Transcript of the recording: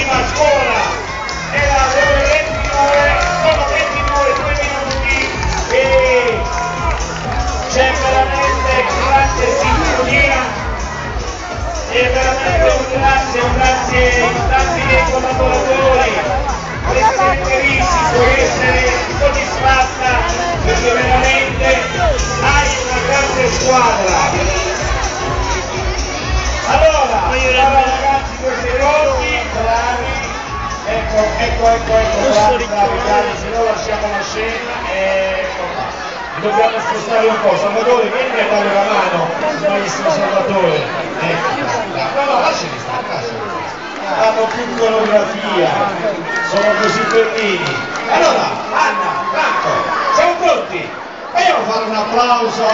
prima scuola era ore 29, sono 22, 2 minuti e c'è veramente grande sintonia e veramente un grazie a tanti miei collaboratori. Presidente Ricci, puoi essere soddisfatta perché veramente hai una grande squadra. Allora ragazzi, questi rossi, bravi, ecco, bravi, se no lasciamo la scena e dobbiamo spostare un po'. Salvatore, vieni a dare la mano, bravissimo Salvatore. No, lasciali stare. Fanno più coreografia, sono così fermini. Allora, Anna, Franco, siamo pronti? Vogliamo fare un applauso?